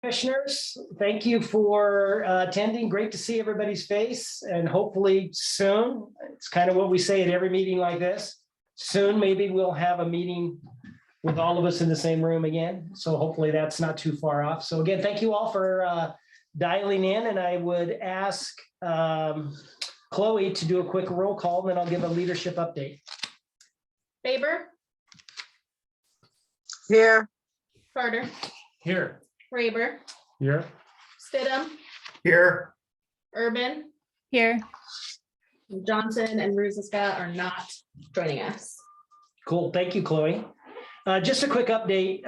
Commissioners, thank you for attending. Great to see everybody's face, and hopefully soon, it's kind of what we say at every meeting like this, soon maybe we'll have a meeting with all of us in the same room again. So hopefully that's not too far off. So again, thank you all for dialing in, and I would ask Chloe to do a quick roll call, and then I'll give a leadership update. Faber, Here. Carter, Here. Raber, Here. Stidham, Here. Urban, Here. Johnson, and Ruziska are not joining us. Cool. Thank you, Chloe. Just a quick update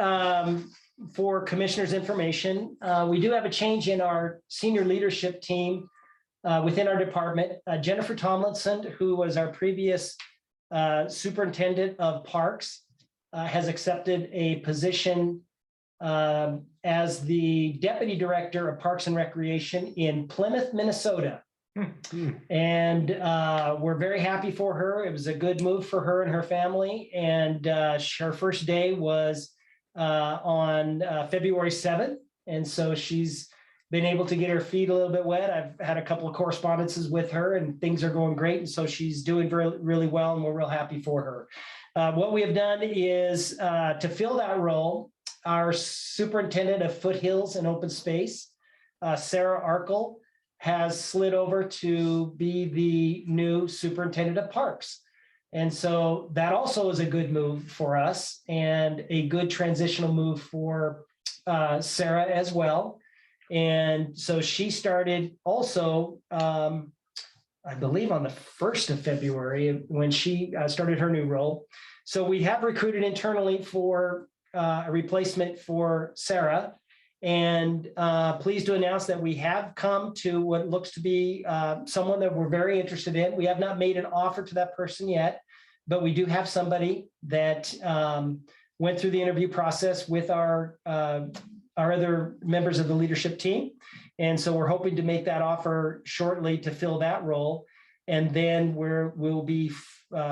for commissioners' information. We do have a change in our senior leadership team within our department. Jennifer Tomlinson, who was our previous superintendent of parks, has accepted a position as the deputy director of Parks and Recreation in Plymouth, Minnesota. And we're very happy for her. It was a good move for her and her family. And her first day was on February 7th. And so she's been able to get her feet a little bit wet. I've had a couple of correspondences with her, and things are going great. And so she's doing really well, and we're real happy for her. What we have done is to fill that role, our superintendent of Foothills and Open Space, Sarah Arkle, has slid over to be the new superintendent of parks. And so that also is a good move for us and a good transitional move for Sarah as well. And so she started also, I believe on the 1st of February when she started her new role. So we have recruited internally for a replacement for Sarah. And pleased to announce that we have come to what looks to be someone that we're very interested in. We have not made an offer to that person yet, but we do have somebody that went through the interview process with our other members of the leadership team. And so we're hoping to make that offer shortly to fill that role. And then we'll be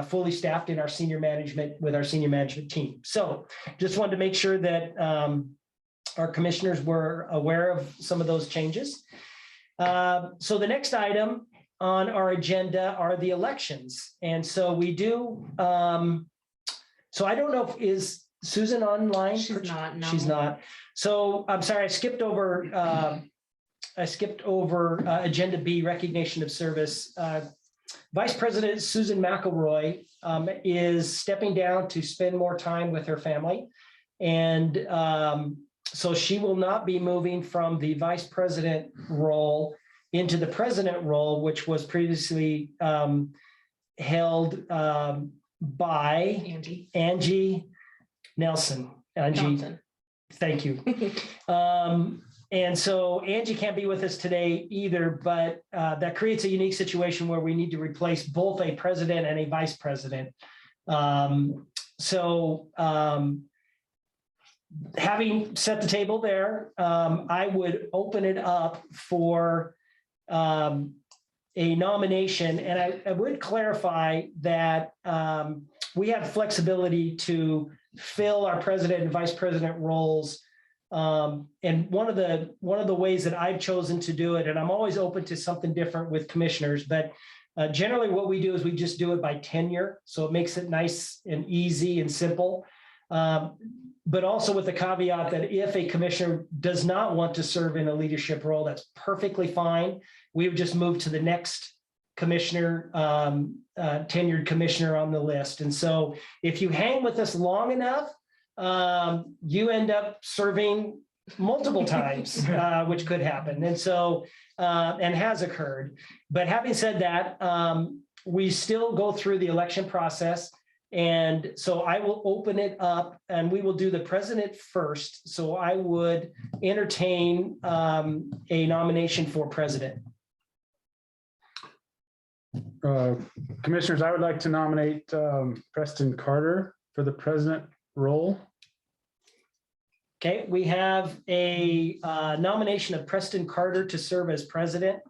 fully staffed in our senior management with our senior management team. So just wanted to make sure that our commissioners were aware of some of those changes. So the next item on our agenda are the elections. And so we do, so I don't know if, is Susan online? She's not. No. She's not. So I'm sorry, I skipped over Agenda B, recognition of service. Vice President Susan McElroy is stepping down to spend more time with her family. And so she will not be moving from the vice president role into the president role, which was previously held by Angie Nelson. Angie, thank you. And so Angie can't be with us today either, but that creates a unique situation where we need to replace both a president and a vice president. Having set the table there, I would open it up for a nomination. And I would clarify that we have flexibility to fill our president and vice president roles. And one of the ways that I've chosen to do it, and I'm always open to something different with commissioners, but generally what we do is we just do it by tenure. So it makes it nice and easy and simple. But also with the caveat that if a commissioner does not want to serve in a leadership role, that's perfectly fine. We would just move to the next commissioner, tenured commissioner on the list. And so if you hang with us long enough, you end up serving multiple times, which could happen. And so, and has occurred. But having said that, we still go through the election process. And so I will open it up and we will do the president first. So I would entertain a nomination for president. Commissioners, I would like to nominate Preston Carter for the president role. Okay, we have a nomination of Preston Carter to serve as president.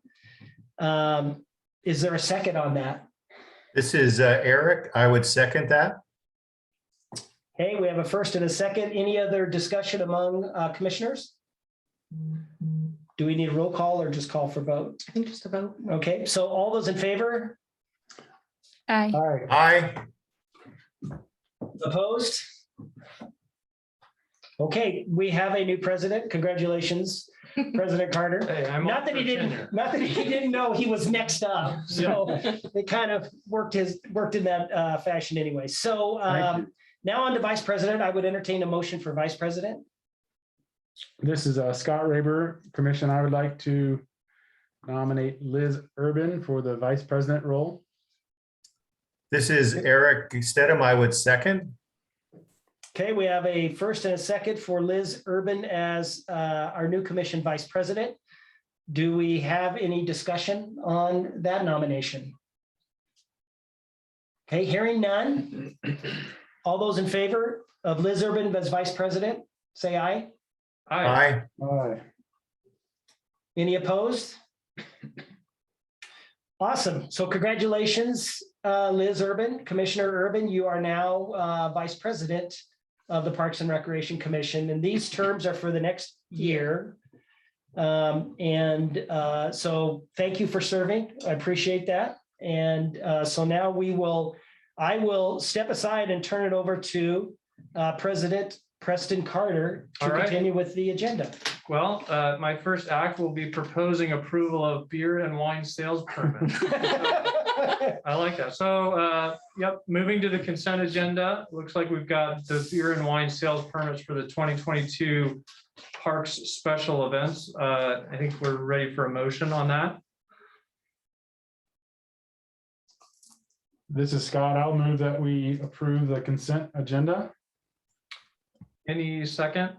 Is there a second on that? This is Eric. I would second that. Okay, we have a first and a second. Any other discussion among commissioners? Do we need a roll call or just call for vote? I think just a vote. Okay, so all those in favor? Aye. Aye. Aye. Opposed? Okay, we have a new president. Congratulations, President Carter. Hey, I'm Not up that for he didn't, tenure. not that he didn't know he was next up. So it kind of worked in that fashion anyway. So Thank now on to Vice President, I would entertain a motion for Vice President. This is Scott Raber, Commission. I would like to nominate Liz Urban for the vice president role. This is Eric Stedham. I would second. Okay, we have a first and a second for Liz Urban as our new commission Vice President. Do we have any discussion on that nomination? Okay, hearing none. All those in favor of Liz Urban as Vice President, say aye. Aye. Aye. Aye. Any opposed? Awesome. So congratulations, Liz Urban, Commissioner Urban. You are now Vice President of the Parks and Recreation Commission, and these terms are for the next year. So thank you for serving. I appreciate that. And so now I will step aside and turn it over to President Preston Carter to All right. continue with the agenda. Well, my first act will be proposing approval of beer and wine sales permit. I like that. So, yep, moving to the consent agenda. Looks like we've got the beer and wine sales permits for the 2022 Parks special events. I think we're ready for a motion on that. This is Scott. I'll move that we approve the consent agenda. Any second?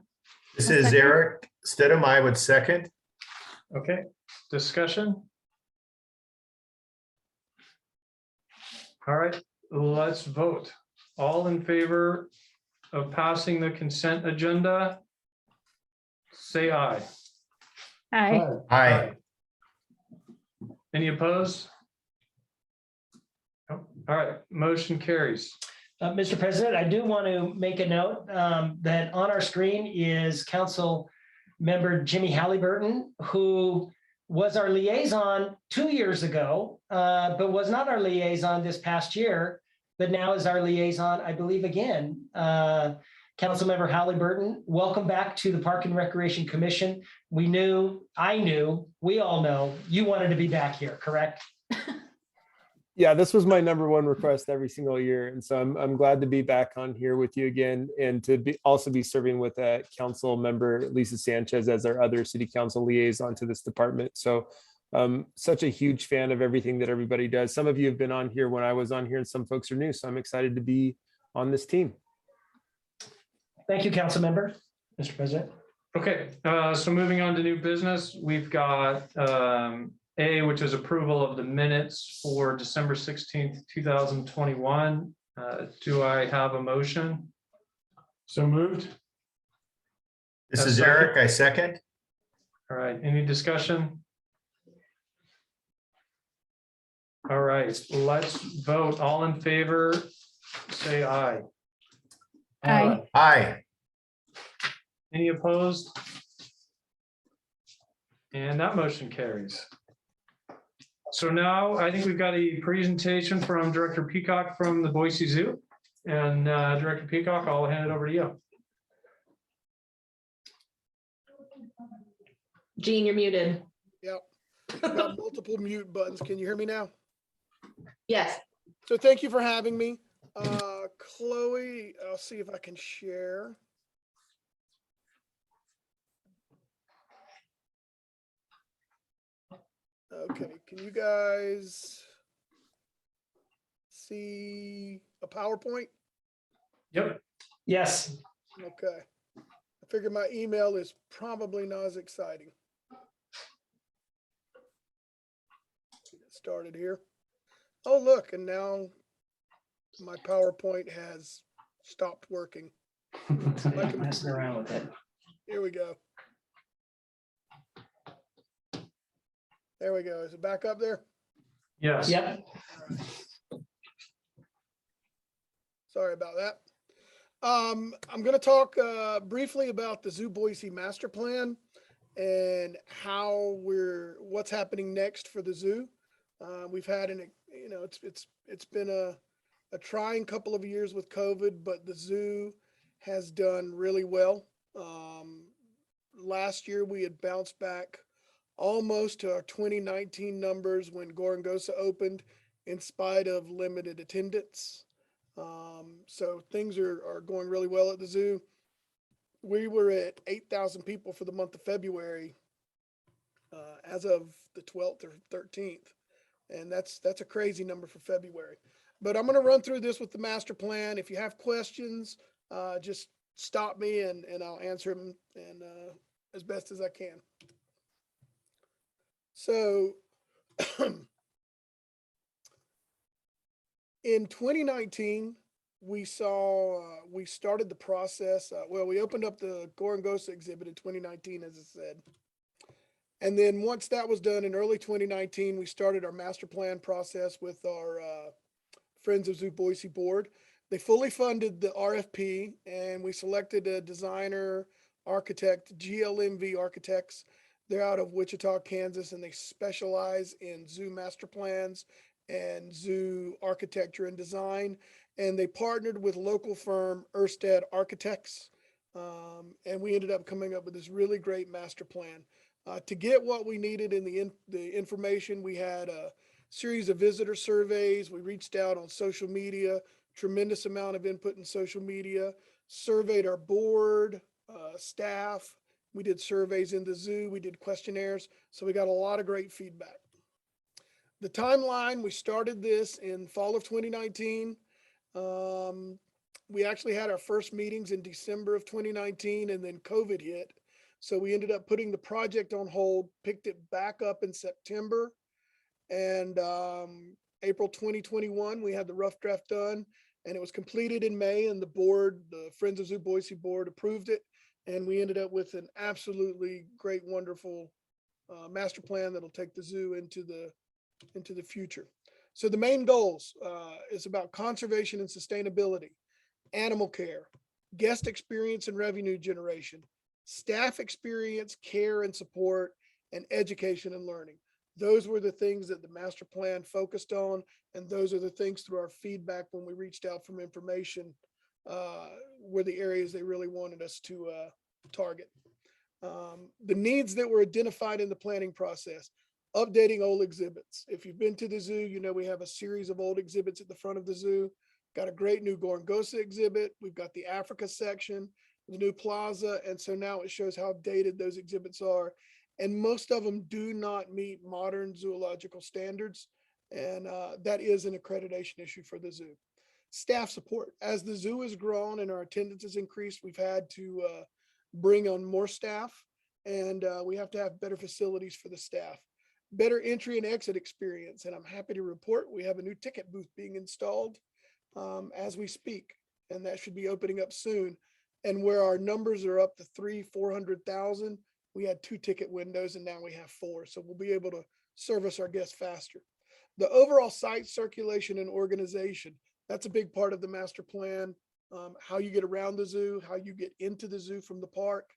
This I'll is second. Eric Stedham. I would second. Okay, discussion? All right, let's vote. All in favor of passing the consent agenda? Say aye. Aye. Aye. Any opposed? No. All right, motion carries. Mr. President, I do want to make a note that on our screen is Council Member Jimmy Halliburton, who was our liaison 2 years ago, but was not our liaison this past year, but now is our liaison, I believe, again. Councilmember Halliburton, welcome back to the Park and Recreation Commission. We all know you wanted to be back here, correct? Yeah, this was my number one request every single year. And so I'm glad to be back on here with you again and to also be serving with council member Lisa Sanchez as our other city council liaison to this department. So such a huge fan of everything that everybody does. Some of you have been on here when I was on here and some folks are new. So I'm excited to be on this team. Thank you, Council Member. Mr. President. Okay, so moving on to new business, we've got A, which is approval of the minutes for December 16th, 2021. Do I have a motion? So moved. This is Eric. I second. All right, any discussion? All right, let's vote. All in favor, say aye. Aye. Aye. Any opposed? And that motion carries. So now I think we've got a presentation from Director Peacock from the Boise Zoo. And Director Peacock, I'll hand it over to you. Gene, you're muted. Yep. Got multiple mute buttons. Can you hear me now? Yes. So thank you for having me. Chloe, I'll see if I can share. Okay, can you guys see a PowerPoint? Yep. Yes. Okay. I figure my email is probably not as exciting. Get started here. Oh, look, and now my PowerPoint has stopped working. Messing around with it. Here we go. There we go. Is it back up there? Yes. Yep. Sorry about that. I'm going to talk briefly about the Zoo Boise master plan and what's happening next for the zoo. We've had it's been a trying couple of years with COVID, but the zoo has done really well. Last year we had bounced back almost to our 2019 numbers when Gorongosa opened, in spite of limited attendance. So things are going really well at the zoo. We were at 8,000 people for the month of February, as of the 12th or 13th. And that's a crazy number for February. But I'm going to run through this with the master plan. If you have questions, just stop me and I'll answer them as best as I can. So in 2019, we started the process. We opened up the Gorongosa exhibit in 2019, as I said. And then once that was done in early 2019, we started our master plan process with our Friends of Zoo Boise board. They fully funded the RFP, and we selected a designer, architect, GLMV Architects. They're out of Wichita, Kansas, and they specialize in zoo master plans and zoo architecture and design. And they partnered with local firm Erstad Architects. And we ended up coming up with this really great master plan. To get what we needed in the information, we had a series of visitor surveys. We reached out on social media, tremendous amount of input in social media, surveyed our board, staff. We did surveys in the zoo. We did questionnaires. So we got a lot of great feedback. The timeline, we started this in fall of 2019. We actually had our first meetings in December of 2019, and then COVID hit. So we ended up putting the project on hold, picked it back up in September, and April 2021, we had the rough draft done, and it was completed in May, and the Friends of Zoo Boise board approved it. And we ended up with an absolutely great, wonderful master plan that'll take the zoo into the future. So the main goals is about conservation and sustainability, animal care, guest experience and revenue generation, staff experience, care and support, and education and learning. Those were the things that the master plan focused on, and those are the things through our feedback when we reached out from information were the areas they really wanted us to target. The needs that were identified in the planning process: updating old exhibits. If you've been to the zoo, you know we have a series of old exhibits at the front of the zoo. Got a great new Gorongosa exhibit. We've got the Africa section, the new plaza, and so now it shows how dated those exhibits are. And most of them do not meet modern zoological standards, and that is an accreditation issue for the zoo. Staff support. As the zoo has grown and our attendance has increased, we've had to bring on more staff, and we have to have better facilities for the staff. Better entry and exit experience, and I'm happy to report we have a new ticket booth being installed as we speak, and that should be opening up soon. And where our numbers are up to 300,000-400,000, we had 2 ticket windows and now we have 4. So we'll be able to service our guests faster. The overall site circulation and organization, that's a big part of the master plan. How you get around the zoo, how you get into the zoo from the park,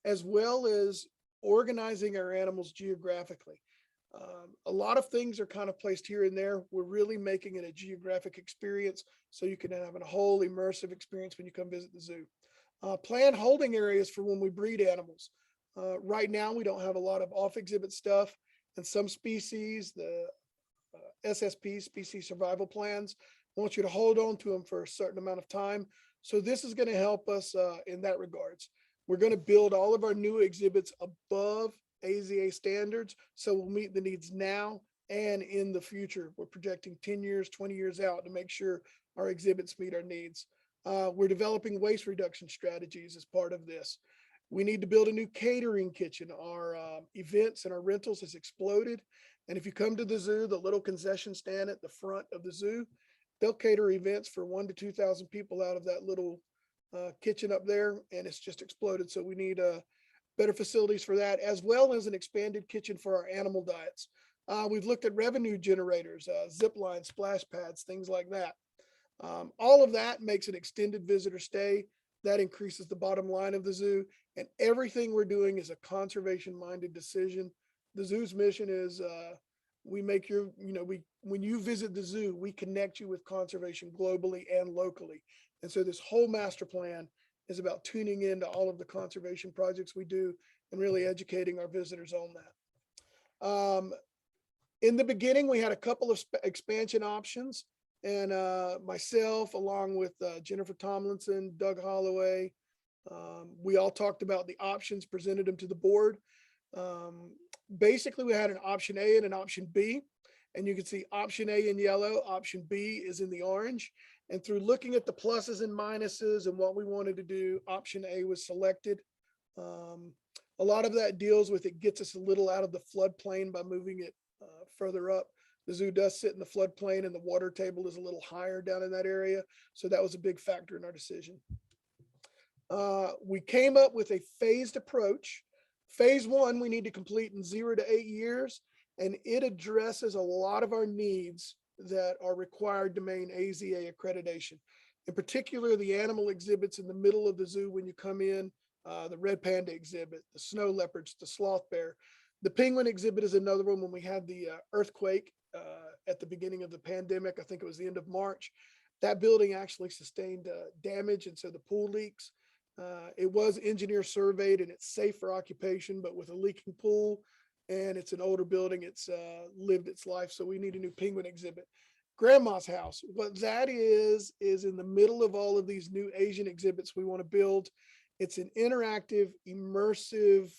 as well as organizing our animals geographically. A lot of things are kind of placed here and there. We're really making it a geographic experience so you can have a whole immersive experience when you come visit the zoo. Plan holding areas for when we breed animals. Right now, we don't have a lot of off-exhibit stuff, and some species, the SSP, species survival plans, want you to hold on to them for a certain amount of time. So this is going to help us in that regards. We're going to build all of our new exhibits above AZA standards, so we'll meet the needs now and in the future. We're projecting 10 years, 20 years out to make sure our exhibits meet our needs. We're developing waste reduction strategies as part of this. We need to build a new catering kitchen. Our events and our rentals has exploded. And if you come to the zoo, the little concession stand at the front of the zoo, they'll cater events for 1,000 to 2,000 people out of that little kitchen up there. And it's just exploded. So we need better facilities for that, as well as an expanded kitchen for our animal diets. We've looked at revenue generators, zip lines, splash pads, things like that. All of that makes an extended visitor stay. That increases the bottom line of the zoo, and everything we're doing is a conservation-minded decision. The zoo's mission is we make your, when you visit the zoo, we connect you with conservation globally and locally. And so this whole master plan is about tuning into all of the conservation projects we do and really educating our visitors on that. In the beginning, we had a couple of expansion options, and myself, along with Jennifer Tomlinson, Doug Holloway, we all talked about the options, presented them to the board. Basically, we had an option A and an option B, and you can see option A in yellow, option B is in the orange. And through looking at the pluses and minuses and what we wanted to do, option A was selected. A lot of that deals with, it gets us a little out of the floodplain by moving it further up. The zoo does sit in the floodplain, and the water table is a little higher down in that area. So that was a big factor in our decision. We came up with a phased approach. Phase 1, we need to complete in 0 to 8 years, and it addresses a lot of our needs that are required to maintain AZA accreditation. In particular, the animal exhibits in the middle of the zoo when you come in, the Red Panda exhibit, the snow leopards, the sloth bear. The penguin exhibit is another one. When we had the earthquake at the beginning of the pandemic, I think it was the end of March, that building actually sustained damage, and so the pool leaks. It was engineer surveyed and it's safe for occupation, but with a leaking pool, and it's an older building, it's lived its life. So we need a new penguin exhibit. Grandma's house, what that is in the middle of all of these new Asian exhibits we want to build. It's an interactive, immersive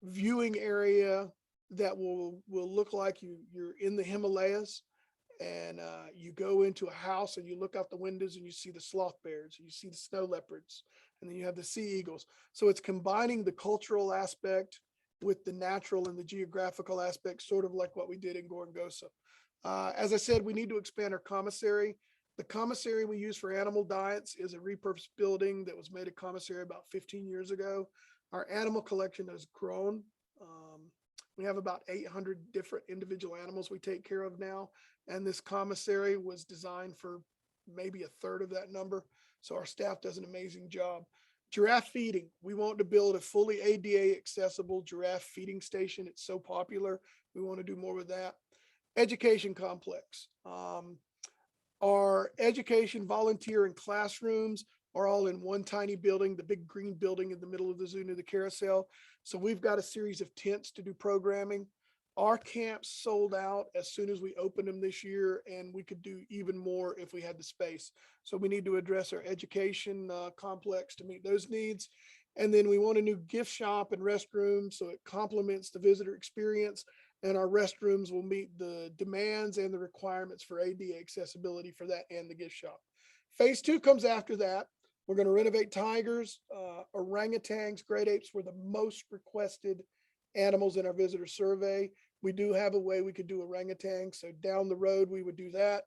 viewing area that will look like you're in the Himalayas, and you go into a house and you look out the windows and you see the sloth bears, you see the snow leopards, and then you have the sea eagles. So it's combining the cultural aspect with the natural and the geographical aspect, sort of like what we did in Gorongosa. As I said, we need to expand our commissary. The commissary we use for animal diets is a repurposed building that was made a commissary about 15 years ago. Our animal collection has grown. We have about 800 different individual animals we take care of now. And this commissary was designed for maybe a third of that number. So our staff does an amazing job. Giraffe feeding. We want to build a fully ADA accessible giraffe feeding station. It's so popular. We want to do more with that. Education complex. Our education, volunteer, and classrooms are all in one tiny building, the big green building in the middle of the zoo near the carousel. So we've got a series of tents to do programming. Our camps sold out as soon as we opened them this year, and we could do even more if we had the space. So we need to address our education complex to meet those needs. And then we want a new gift shop and restroom so it complements the visitor experience, and our restrooms will meet the demands and the requirements for ADA accessibility for that and the gift shop. Phase 2 comes after that. We're going to renovate tigers, orangutans, great apes were the most requested animals in our visitor survey. We do have a way we could do orangutan, so down the road we would do that.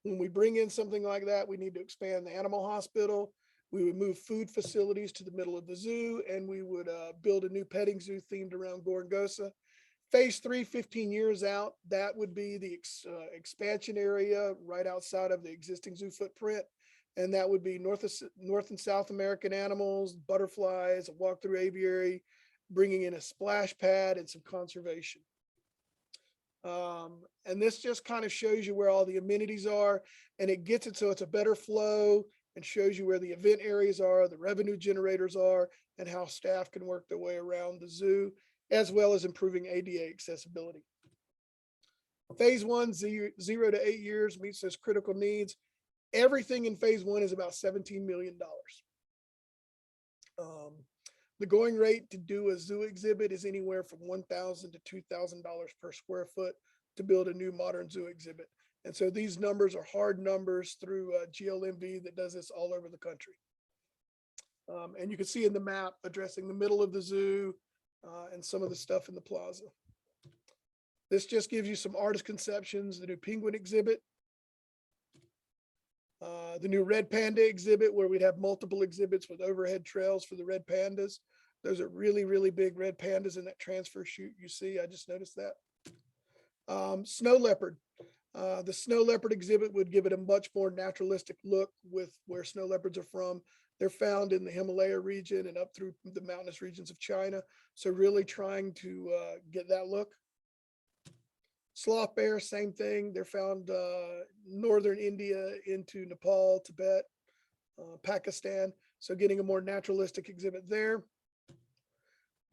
When we bring in something like that, we need to expand the animal hospital. We would move food facilities to the middle of the zoo, and we would build a new petting zoo themed around Gorongosa. Phase 3, 15 years out, that would be the expansion area right outside of the existing zoo footprint. And that would be North and South American animals, butterflies, a walk-through aviary, bringing in a splash pad and some conservation. And this just kind of shows you where all the amenities are, and it gets it so it's a better flow and shows you where the event areas are, the revenue generators are, and how staff can work their way around the zoo, as well as improving ADA accessibility. Phase 1, 0 to 8 years, meets those critical needs. Everything in phase 1 is about $17 million. The going rate to do a zoo exhibit is anywhere from $1,000 to $2,000 per square foot to build a new modern zoo exhibit. And so these numbers are hard numbers through GLMV that does this all over the country. And you can see in the map addressing the middle of the zoo and some of the stuff in the plaza. This just gives you some artist conceptions, the new penguin exhibit, the new Red Panda exhibit, where we'd have multiple exhibits with overhead trails for the red pandas. Those are really, really big red pandas in that transfer chute you see. I just noticed that. Snow leopard. The snow leopard exhibit would give it a much more naturalistic look with where snow leopards are from. They're found in the Himalaya region and up through the mountainous regions of China. So really trying to get that look. Sloth bear, same thing. They're found northern India into Nepal, Tibet, Pakistan. So getting a more naturalistic exhibit there.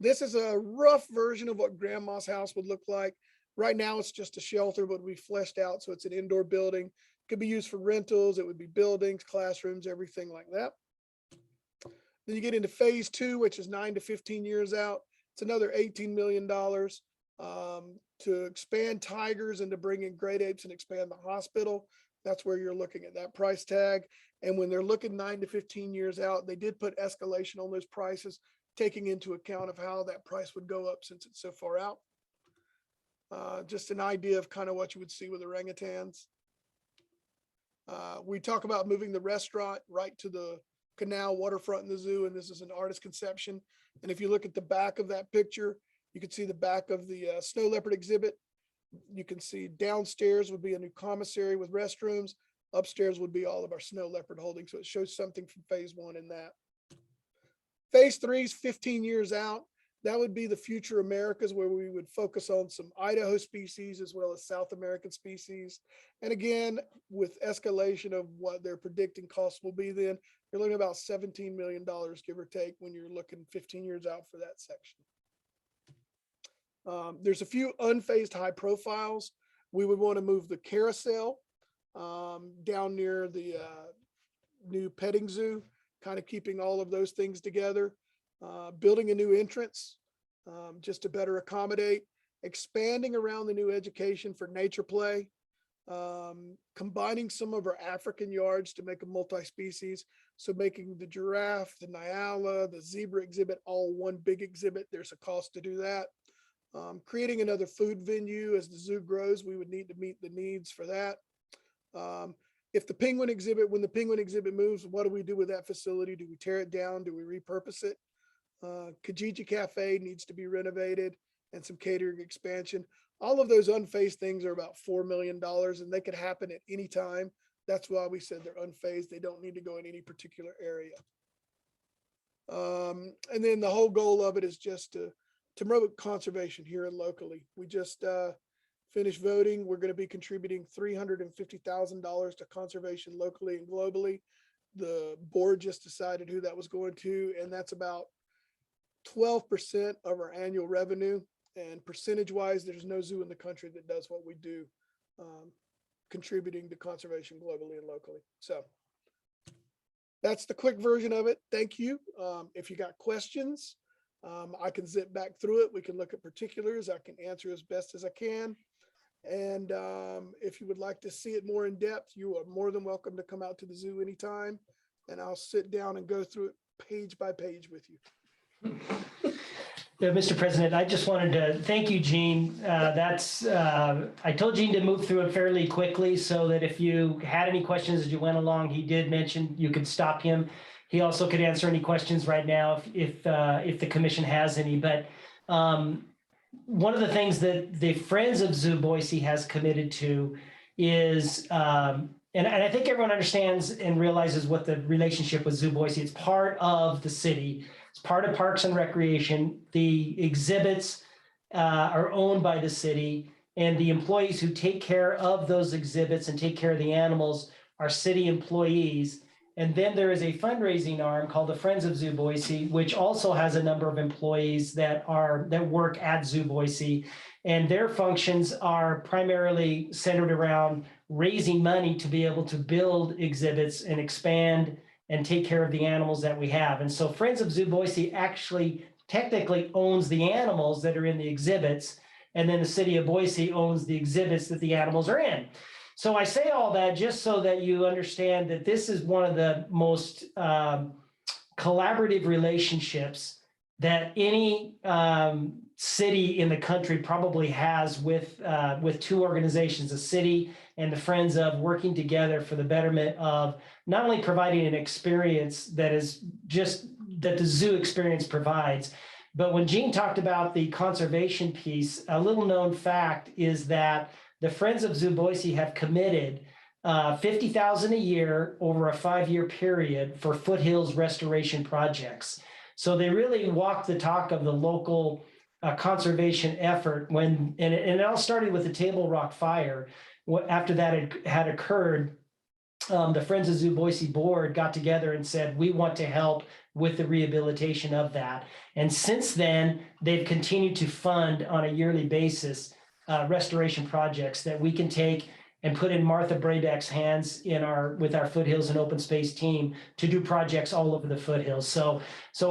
This is a rough version of what Grandma's house would look like. Right now, it's just a shelter, but we fleshed out. So it's an indoor building. Could be used for rentals. It would be buildings, classrooms, everything like that. Then you get into phase 2, which is 9 to 15 years out. It's another $18 million to expand tigers and to bring in great apes and expand the hospital. That's where you're looking at that price tag. And when they're looking 9 to 15 years out, they did put escalation on those prices, taking into account of how that price would go up since it's so far out. Just an idea of kind of what you would see with orangutans. We talk about moving the restaurant right to the canal waterfront in the zoo, and this is an artist conception. And if you look at the back of that picture, you can see the back of the snow leopard exhibit. You can see downstairs would be a new commissary with restrooms. Upstairs would be all of our snow leopard holdings. So it shows something from phase 1 in that. Phase 3 is 15 years out. That would be the future Americas, where we would focus on some Idaho species as well as South American species. And again, with escalation of what they're predicting costs will be, then you're looking at about $17 million, give or take, when you're looking 15 years out for that section. There's a few unfazed high profiles. We would want to move the carousel down near the new petting zoo, kind of keeping all of those things together. Building a new entrance just to better accommodate, expanding around the new education for nature play, combining some of our African yards to make a multi-species. So making the giraffe, the nyala, the zebra exhibit, all one big exhibit. There's a cost to do that. Creating another food venue as the zoo grows, we would need to meet the needs for that. If the penguin exhibit, when the penguin exhibit moves, what do we do with that facility? Do we tear it down? Do we repurpose it? Kijiji Cafe needs to be renovated and some catering expansion. All of those unfazed things are about $4 million, and they could happen at any time. That's why we said they're unfazed. They don't need to go in any particular area. And then the whole goal of it is just to promote conservation here and locally. We just finished voting. We're going to be contributing $350,000 to conservation locally and globally. The board just decided who that was going to, and that's about 12% of our annual revenue. And percentage wise, there's no zoo in the country that does what we do, contributing to conservation globally and locally. So that's the quick version of it. Thank you. If you got questions, I can zip back through it. We can look at particulars. I can answer as best as I can. And if you would like to see it more in depth, you are more than welcome to come out to the zoo anytime, and I'll sit down and go through it page by page with you. Mr. President, I just wanted to thank you, Gene. I told Gene to move through it fairly quickly so that if you had any questions as you went along, he did mention you could stop him. He also could answer any questions right now if the commission has any. But one of the things that the Friends of Zoo Boise has committed to is, and I think everyone understands and realizes what the relationship with Zoo Boise. It's part of the city. It's part of Parks and Recreation. The exhibits are owned by the city, and the employees who take care of those exhibits and take care of the animals are city employees. And then there is a fundraising arm called the Friends of Zoo Boise, which also has a number of employees that work at Zoo Boise. And their functions are primarily centered around raising money to be able to build exhibits and expand and take care of the animals that we have. And so Friends of Zoo Boise actually technically owns the animals that are in the exhibits, and then the city of Boise owns the exhibits that the animals are in. So I say all that just so that you understand that this is one of the most collaborative relationships that any city in the country probably has with two organizations, the city and the Friends of, working together for the betterment of not only providing an experience that is just that the zoo experience provides, but when Gene talked about the conservation piece, a little known fact is that the Friends of Zoo Boise have committed $50,000 a year over a 5-year period for Foothills restoration projects. So they really walked the talk of the local conservation effort and it all started with the Table Rock fire. After that had occurred, the Friends of Zoo Boise board got together and said, we want to help with the rehabilitation of that. And since then, they've continued to fund on a yearly basis restoration projects that we can take and put in Martha Brabeck's hands with our Foothills and Open Space team to do projects all over the Foothills. So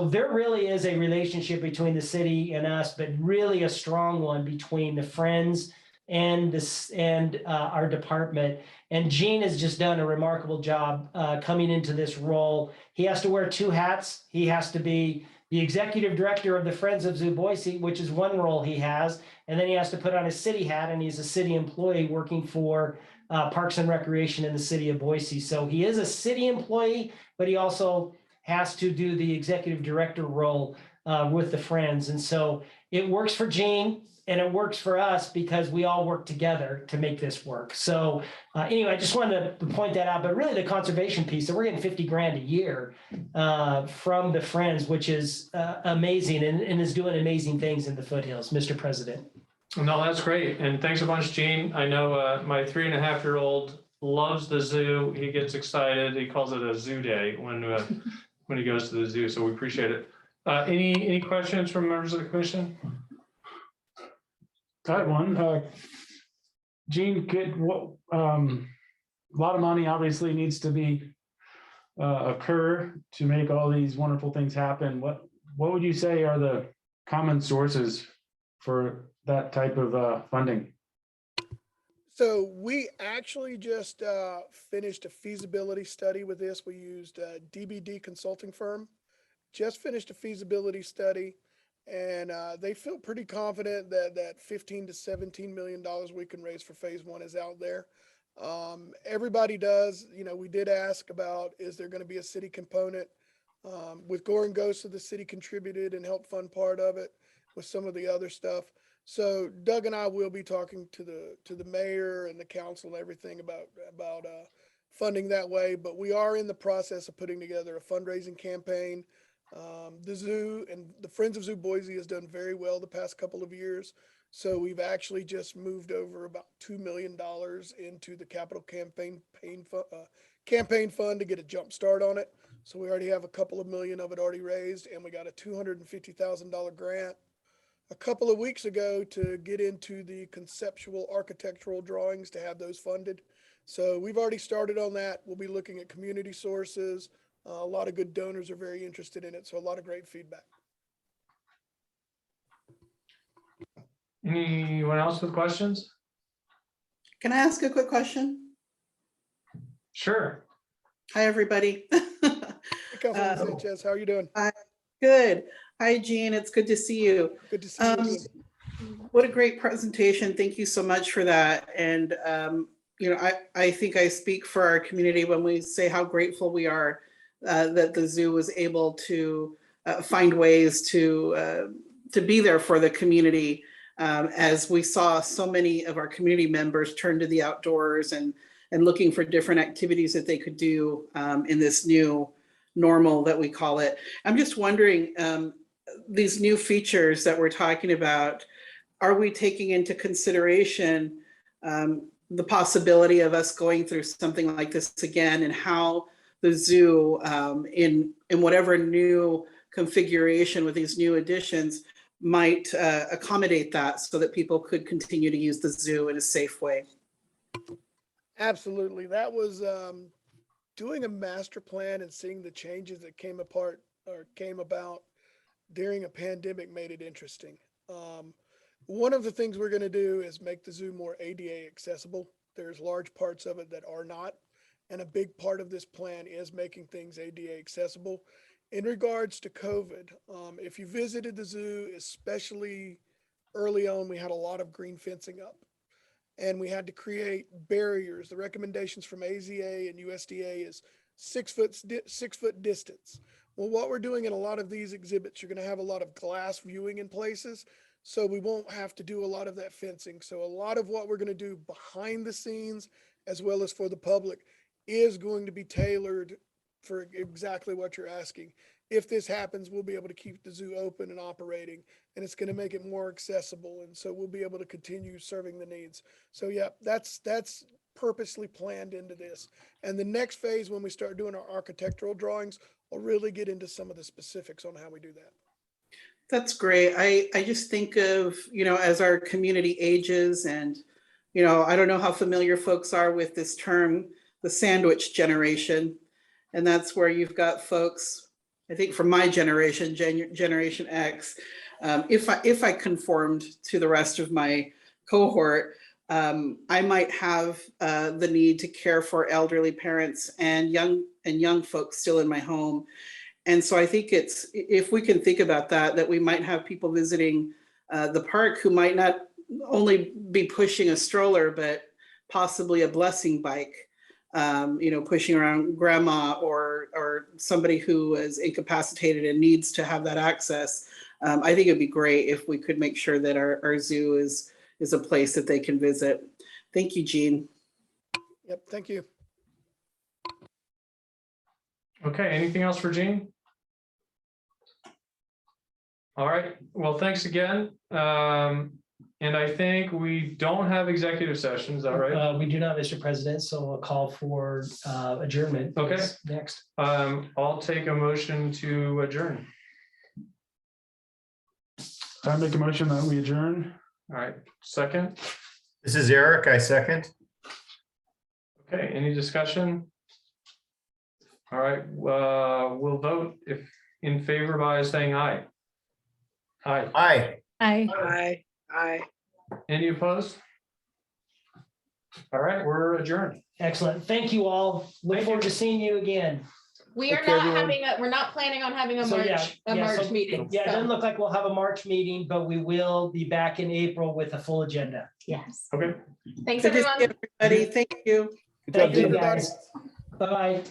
there really is a relationship between the city and us, but really a strong one between the Friends and our department. And Gene has just done a remarkable job coming into this role. He has to wear 2 hats. He has to be the executive director of the Friends of Zoo Boise, which is one role he has. And then he has to put on his city hat, and he's a city employee working for Parks and Recreation in the city of Boise. So he is a city employee, but he also has to do the executive director role with the Friends. And so it works for Gene. And it works for us because we all work together to make this work. So anyway, I just wanted to point that out, but really the conservation piece, so we're getting $50,000 a year from the Friends, which is amazing and is doing amazing things in the Foothills, Mr. President. No, that's great. And thanks a bunch, Gene. I know my 3.5-year-old loves the zoo. He gets excited. He calls it a zoo day when he goes to the zoo. So we appreciate it. Any questions from members of the commission? I had one. Gene, a lot of money obviously needs to be occur to make all these wonderful things happen. What would you say are the common sources for that type of funding? So we actually just finished a feasibility study with this. We used a DBD consulting firm, just finished a feasibility study. And they feel pretty confident that $15 to $17 million we can raise for phase 1 is out there. Everybody does, we did ask about, is there going to be a city component? With Gore and Ghost, the city contributed and helped fund part of it with some of the other stuff. So Doug and I will be talking to the mayor and the council and everything about funding that way. But we are in the process of putting together a fundraising campaign. The zoo and the Friends of Zoo Boise has done very well the past couple of years. So we've actually just moved over about $2 million into the capital campaign fund to get a jump start on it. So we already have a couple of million of it already raised, and we got a $250,000 grant a couple of weeks ago to get into the conceptual architectural drawings to have those funded. So we've already started on that. We'll be looking at community sources. A lot of good donors are very interested in it, so a lot of great feedback. Anyone else with questions? Can I ask a quick question? Sure. Hi, everybody. Hey, Councilman Sanchez, how are you doing? Good. Hi, Jean. It's good to see you. Good to see you again. What a great presentation. Thank you so much for that. And, I think I speak for our community when we say how grateful we are that the zoo was able to find ways to be there for the community, as we saw so many of our community members turn to the outdoors and looking for different activities that they could do in this new normal that we call it. I'm just wondering, these new features that we're talking about, are we taking into consideration the possibility of us going through something like this again, and how the zoo in whatever new configuration with these new additions might accommodate that so that people could continue to use the zoo in a safe way? Absolutely. That was doing a master plan and seeing the changes that came about during a pandemic made it interesting. One of the things we're going to do is make the zoo more ADA accessible. There's large parts of it that are not. And a big part of this plan is making things ADA accessible. In regards to COVID, if you visited the zoo, especially early on, we had a lot of green fencing up, and we had to create barriers. The recommendations from AZA and USDA is 6 foot distance. Well, what we're doing in a lot of these exhibits, you're going to have a lot of glass viewing in places, so we won't have to do a lot of that fencing. So a lot of what we're going to do behind the scenes as well as for the public, is going to be tailored for exactly what you're asking. If this happens, we'll be able to keep the zoo open and operating, and it's going to make it more accessible. And so we'll be able to continue serving the needs. So yeah, that's purposely planned into this. And the next phase, when we start doing our architectural drawings, I'll really get into some of the specifics on how we do that. That's great. I just think of, as our community ages and, I don't know how familiar folks are with this term, the sandwich generation. And that's where you've got folks, I think from my generation, Generation X, if I conformed to the rest of my cohort, I might have the need to care for elderly parents and young folks still in my home. And so I think if we can think about that we might have people visiting the park who might not only be pushing a stroller, but possibly a blessing bike, pushing around grandma or somebody who is incapacitated and needs to have that access. I think it'd be great if we could make sure that our zoo is a place that they can visit. Thank you, Jean. Yep, thank you. Okay, anything else for Jean? All right, well, thanks again. And I think we don't have executive sessions, is that right? We do not, Mr. President, so we'll call for adjournment. Okay. Next. I'll take a motion to adjourn. I make a motion that we adjourn. All right, second. This is Eric, I second. Okay, any discussion? All right, we'll vote if in favor by saying aye. Aye. Aye. Aye. Aye. Any opposed? All right, we're adjourned. Excellent. Thank you all. Look forward to seeing you again. We are Okay, not everyone. having We're not planning on having a So, yeah, March so- meeting. Yeah, it so- doesn't look like we'll have a March meeting, but we will be back in April with a full agenda. Yes. Okay. Thanks, Good to see everyone. everybody. Thank you. Good job, Thank you, Jean. guys. Bye-bye.